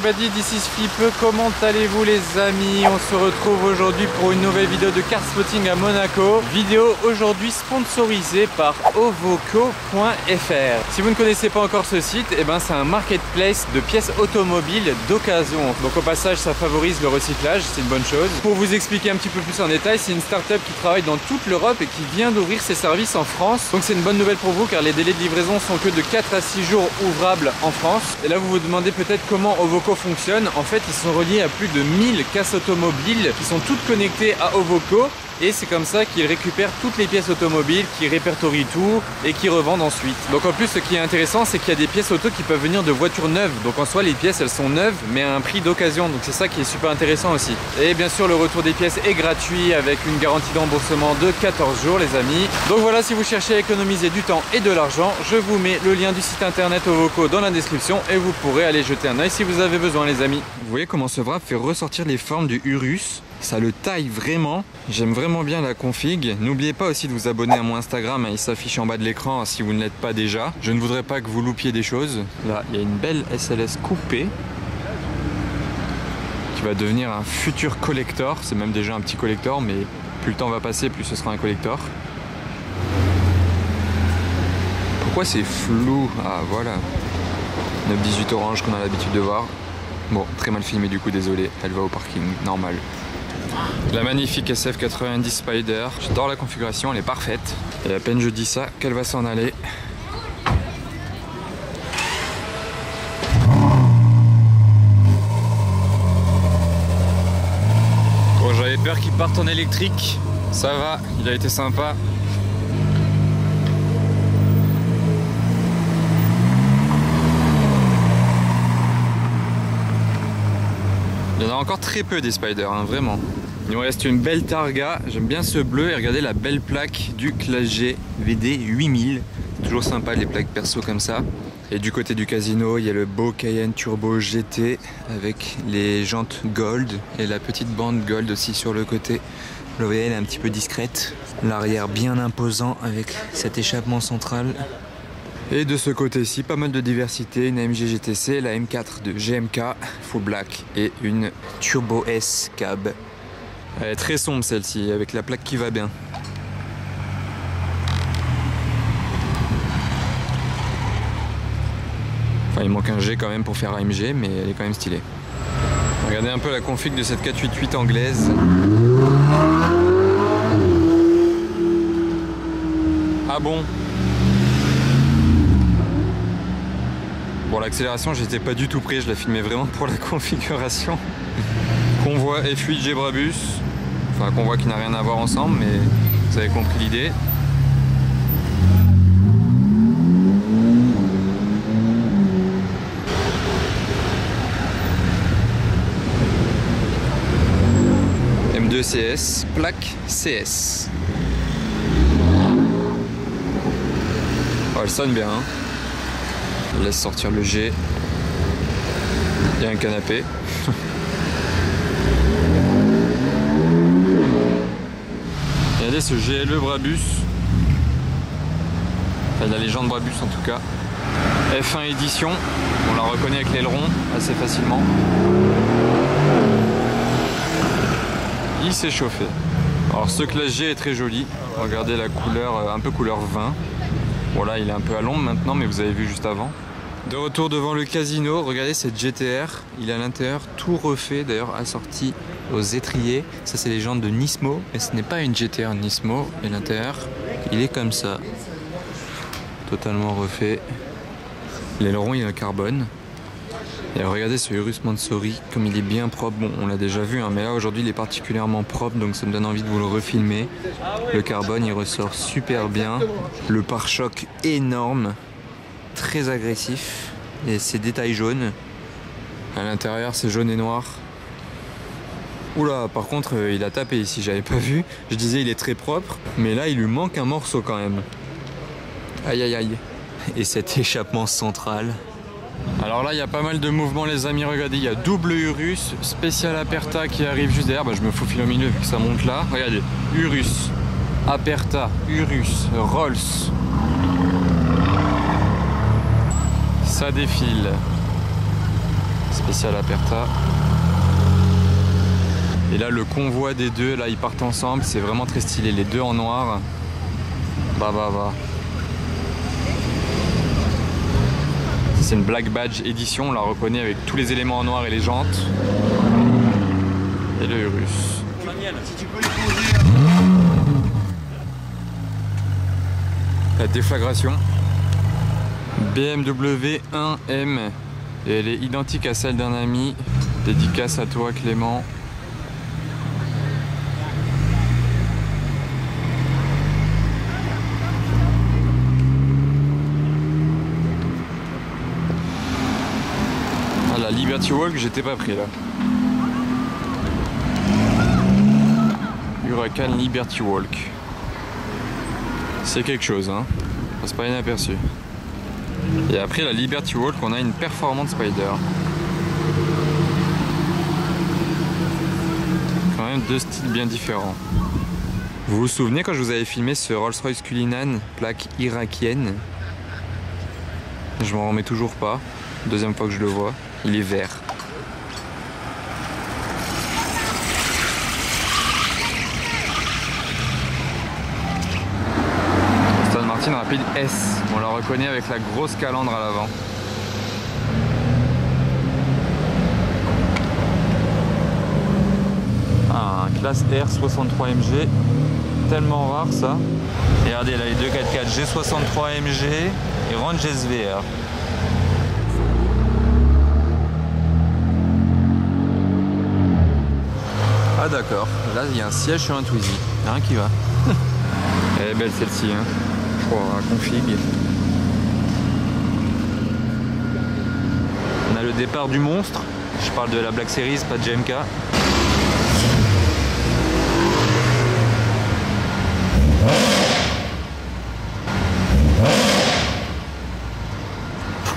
everybody, this is Flippe, comment allez-vous les amis? On se retrouve aujourd'hui pour une nouvelle vidéo de car spotting à Monaco. Vidéo aujourd'hui sponsorisée par ovoco.fr. Si vous ne connaissez pas encore ce site, eh ben c'est un marketplace de pièces automobiles d'occasion. Donc au passage ça favorise le recyclage, c'est une bonne chose. Pour vous expliquer un petit peu plus en détail, c'est une start-up qui travaille dans toute l'Europe et qui vient d'ouvrir ses services en France. Donc c'est une bonne nouvelle pour vous car les délais de livraison sont que de 4 à 6 jours ouvrables en France. Et là vous vous demandez peut-être comment Ovoco fonctionne. En fait ils sont reliés à plus de 1000 casses automobiles qui sont toutes connectées à Ovoco. Et c'est comme ça qu'ils récupèrent toutes les pièces automobiles, qu'ils répertorient tout et qu'ils revendent ensuite. Donc en plus ce qui est intéressant c'est qu'il y a des pièces auto qui peuvent venir de voitures neuves. Donc en soi les pièces elles sont neuves mais à un prix d'occasion. Donc c'est ça qui est super intéressant aussi. Et bien sûr le retour des pièces est gratuit avec une garantie de remboursement de 14 jours les amis. Donc voilà, si vous cherchez à économiser du temps et de l'argent, je vous mets le lien du site internet Ovoco dans la description et vous pourrez aller jeter un œil si vous avez besoin les amis. Vous voyez comment ce wrap fait ressortir les formes du Urus. Ça le taille vraiment, j'aime vraiment bien la config. N'oubliez pas aussi de vous abonner à mon Instagram, il s'affiche en bas de l'écran si vous ne l'êtes pas déjà. Je ne voudrais pas que vous loupiez des choses. Là, il y a une belle SLS coupée qui va devenir un futur collector. C'est même déjà un petit collector, mais plus le temps va passer, plus ce sera un collector. Pourquoi c'est flou? Ah voilà, 918 orange qu'on a l'habitude de voir. Bon, très mal filmé du coup, désolé, elle va au parking, normal. La magnifique SF90 Spider, j'adore la configuration, elle est parfaite. Et à peine je dis ça qu'elle va s'en aller. Bon, j'avais peur qu'il parte en électrique, ça va, il a été sympa. Il y en a encore très peu des Spiders, hein, vraiment. Il nous reste une belle Targa, j'aime bien ce bleu et regardez la belle plaque du Classe G VD 8000. Toujours sympa les plaques perso comme ça. Et du côté du casino, il y a le beau Cayenne Turbo GT avec les jantes Gold et la petite bande Gold aussi sur le côté. Vous voyez, elle est un petit peu discrète. L'arrière bien imposant avec cet échappement central. Et de ce côté-ci, pas mal de diversité, une AMG GTC, la M4 de GMK, full black, et une Turbo S cab. Elle est très sombre celle-ci, avec la plaque qui va bien. Enfin, il manque un G quand même pour faire AMG, mais elle est quand même stylée. Regardez un peu la config de cette 488 anglaise. Ah bon? Pour l'accélération, j'étais pas du tout prêt, je la filmais vraiment pour la configuration. Convoi F8 G Brabus, enfin convoi qui n'a rien à voir ensemble, mais vous avez compris l'idée. M2 CS, plaque CS. Oh, elle sonne bien, hein. On laisse sortir le G. Il y a un canapé. Regardez ce GLE Brabus. Enfin, la légende Brabus en tout cas. F1 édition. On la reconnaît avec l'aileron assez facilement. Il s'est chauffé. Alors ce Classe G est très joli. Regardez la couleur, un peu couleur vin. Bon là il est un peu à l'ombre maintenant, mais vous avez vu juste avant. De retour devant le casino, regardez cette GTR, il est à l'intérieur tout refait, d'ailleurs assorti aux étriers. Ça c'est les jantes de Nismo, mais ce n'est pas une GTR Nismo, et l'intérieur il est comme ça, totalement refait. L'aileron il est en carbone. Et regardez ce Urus Mansory, comme il est bien propre. Bon, on l'a déjà vu, hein, mais là aujourd'hui il est particulièrement propre, donc ça me donne envie de vous le refilmer. Le carbone il ressort super bien. Le pare-choc énorme, très agressif. Et ces détails jaunes. À l'intérieur c'est jaune et noir. Oula, par contre il a tapé ici, j'avais pas vu. Je disais il est très propre, mais là il lui manque un morceau quand même. Aïe aïe aïe. Et cet échappement central. Alors là il y a pas mal de mouvements les amis, regardez, il y a double Urus, spécial Aperta qui arrive juste derrière, je me faufile au milieu vu que ça monte là, regardez, Urus, Aperta, Urus, Rolls, ça défile, spécial Aperta. Et là le convoi des deux, là ils partent ensemble, c'est vraiment très stylé, les deux en noir. Bah. C'est une Black Badge édition, on la reconnaît avec tous les éléments en noir et les jantes. Et le Urus. La déflagration. BMW 1M. Et elle est identique à celle d'un ami. Dédicace à toi Clément. Ah, la Liberty Walk, j'étais pas pris là. Huracan Liberty Walk. C'est quelque chose, hein. Passe pas inaperçu. Et après la Liberty Walk, on a une Performance Spider. Quand même deux styles bien différents. Vous vous souvenez quand je vous avais filmé ce Rolls-Royce Cullinan, plaque irakienne? Je m'en remets toujours pas. Deuxième fois que je le vois, il est vert. Aston Martin Rapide S, on la reconnaît avec la grosse calandre à l'avant. Ah, un classe R 63 MG, tellement rare ça. Et regardez là les deux 4x4 G63 MG et Range SVR. Ah d'accord, là il y a un siège sur un Twizy, il y a un qui va. Elle est belle celle-ci, hein. Je crois, un config. On a le départ du monstre, je parle de la Black Series, pas de GMK.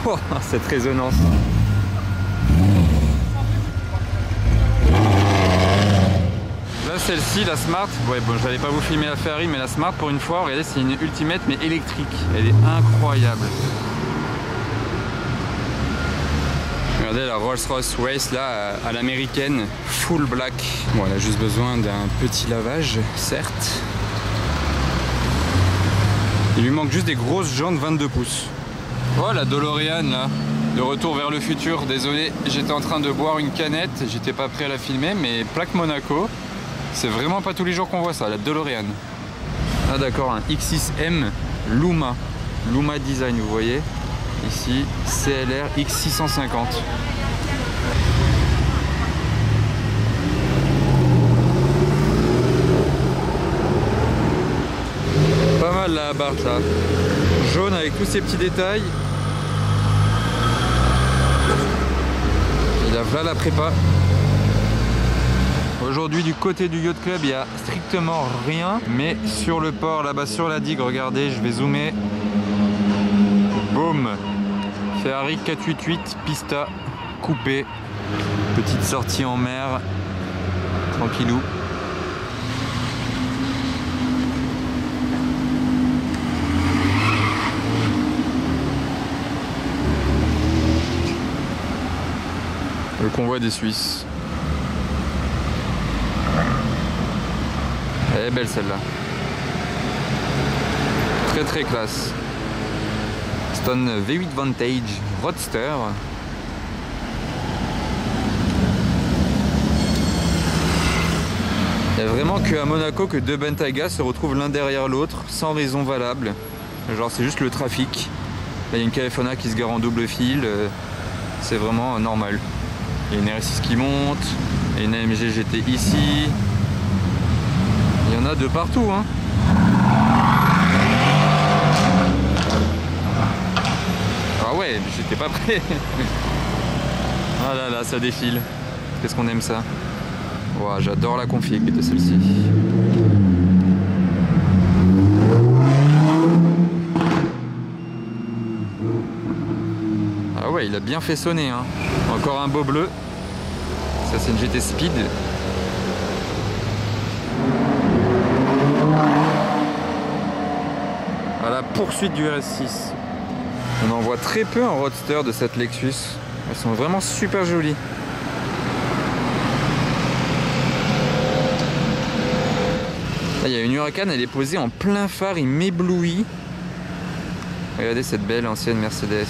Oh, cette résonance. Celle-ci, la Smart, ouais bon j'allais pas vous filmer la Ferrari mais la Smart pour une fois, regardez c'est une Ultimate mais électrique, elle est incroyable. Regardez la Rolls-Royce Race là à l'américaine, full black. Bon elle a juste besoin d'un petit lavage, certes. Il lui manque juste des grosses jantes 22 pouces. Oh la DeLorean là, de retour vers le futur, désolé j'étais en train de boire une canette, j'étais pas prêt à la filmer mais plaque Monaco. C'est vraiment pas tous les jours qu'on voit ça, la DeLorean. Ah d'accord, un X6M Luma. Luma Design, vous voyez. Ici, CLR X650. Pas mal la Abarth là. Jaune avec tous ces petits détails. Il a là la prépa. Aujourd'hui du côté du Yacht Club il n'y a strictement rien, mais sur le port là-bas sur la digue, regardez, je vais zoomer. Boum, Ferrari 488 Pista coupé, petite sortie en mer, tranquillou. Le convoi des Suisses. Elle est belle celle-là. Très très classe. Stone V8 Vantage Roadster. Il n'y a vraiment qu'à Monaco que deux Bentayga se retrouvent l'un derrière l'autre sans raison valable. Genre c'est juste le trafic. Là il y a une California qui se gare en double fil. C'est vraiment normal. Il y a une RS6 qui monte. Il y a une AMG GT ici. Il y en a de partout, hein. Ah ouais, j'étais pas prêt. Ah là là, ça défile. Qu'est-ce qu'on aime ça. Wow, j'adore la config de celle-ci. Ah ouais, il a bien fait sonner, hein. Encore un beau bleu. Ça c'est une GT Speed. À la poursuite du RS6. On en voit très peu en roadster de cette Lexus. Elles sont vraiment super jolies. Là, il y a une Huracan, elle est posée en plein phare, il m'éblouit. Regardez cette belle ancienne Mercedes.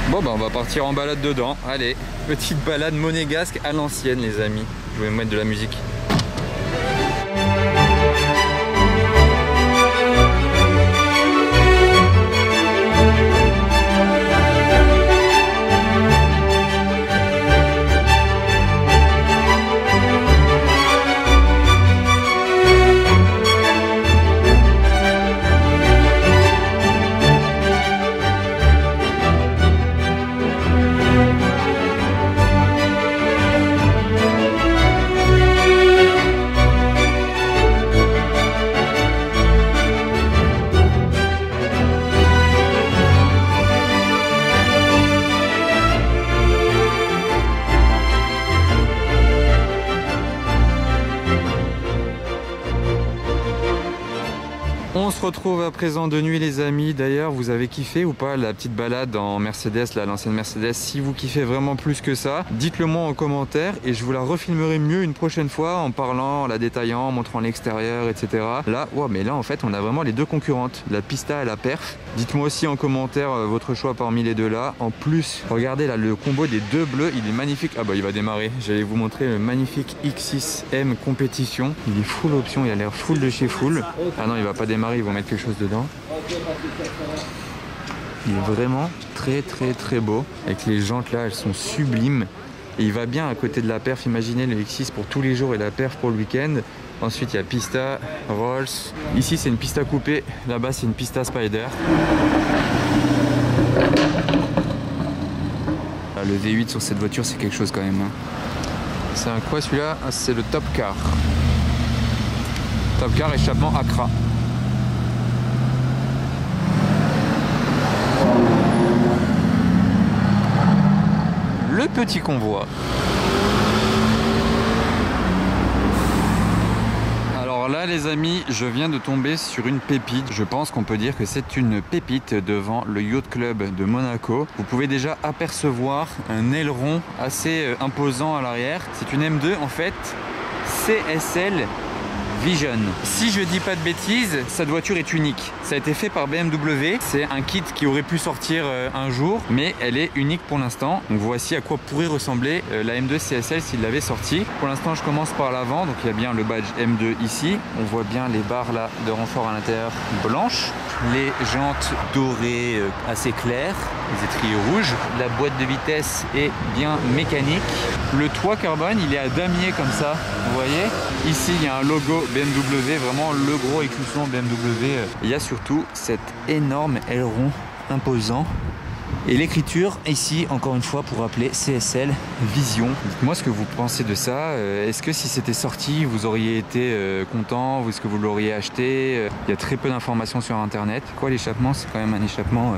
Bon bah on va partir en balade dedans. Allez, petite balade monégasque à l'ancienne les amis. Je vais mettre de la musique. On se retrouve à présent de nuit les amis. D'ailleurs vous avez kiffé ou pas la petite balade en Mercedes, là l'ancienne Mercedes? Si vous kiffez vraiment plus que ça, dites-le moi en commentaire et je vous la refilmerai mieux une prochaine fois en parlant, en la détaillant, en montrant l'extérieur, etc. Là, wow, mais là en fait on a vraiment les deux concurrentes, la Pista et la Perf. Dites-moi aussi en commentaire votre choix parmi les deux là. En plus, regardez là le combo des deux bleus, il est magnifique. Ah bah il va démarrer. J'allais vous montrer le magnifique X6M compétition. Il est full option, il a l'air full de chez full. Ah non, il va pas démarrer, ils vont mettre quelque chose dedans. Il est vraiment très beau. Avec les jantes là, elles sont sublimes. Et il va bien à côté de la Perf. Imaginez le X6 pour tous les jours et la Perf pour le week-end. Ensuite il y a Pista, Rolls. Ici c'est une Pista coupée, là-bas c'est une Pista Spider. Là, le V8 sur cette voiture c'est quelque chose quand même. C'est un quoi celui-là? Ah, c'est le Top Car. Top Car échappement Accra. Le petit convoi. Alors là les amis, je viens de tomber sur une pépite. Je pense qu'on peut dire que c'est une pépite devant le Yacht Club de Monaco. Vous pouvez déjà apercevoir un aileron assez imposant à l'arrière. C'est une M2 en fait, CSL Vision. Si je dis pas de bêtises, cette voiture est unique. Ça a été fait par BMW. C'est un kit qui aurait pu sortir un jour, mais elle est unique pour l'instant. Donc voici à quoi pourrait ressembler la M2 CSL s'il l'avait sortie. Pour l'instant, je commence par l'avant. Donc il y a bien le badge M2 ici. On voit bien les barres là de renfort à l'intérieur blanches. Les jantes dorées assez claires, les étriers rouges. La boîte de vitesse est bien mécanique. Le toit carbone, il est à damier comme ça. Vous voyez? Ici, il y a un logo BMW, vraiment le gros écusson BMW. Il y a surtout cet énorme aileron imposant. Et l'écriture ici, encore une fois, pour rappeler CSL Vision. Dites-moi ce que vous pensez de ça. Est-ce que si c'était sorti, vous auriez été content? Ou est-ce que vous l'auriez acheté? Il y a très peu d'informations sur Internet. Quoi, l'échappement? C'est quand même un échappement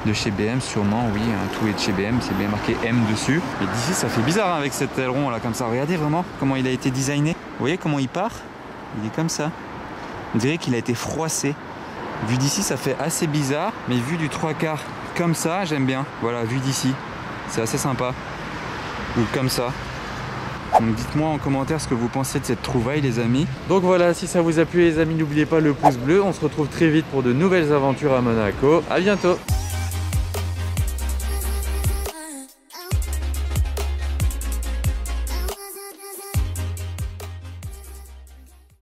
de chez BM, sûrement, oui, tout est de chez BM, c'est bien marqué M dessus. Et d'ici, ça fait bizarre hein, avec cet aileron là, comme ça. Regardez vraiment comment il a été designé. Vous voyez comment il part? Il est comme ça. On dirait qu'il a été froissé. Vu d'ici, ça fait assez bizarre, mais vu du 3/4 comme ça, j'aime bien. Voilà, vu d'ici, c'est assez sympa. Ou comme ça. Donc dites-moi en commentaire ce que vous pensez de cette trouvaille les amis. Donc voilà, si ça vous a plu les amis, n'oubliez pas le pouce bleu. On se retrouve très vite pour de nouvelles aventures à Monaco. À bientôt.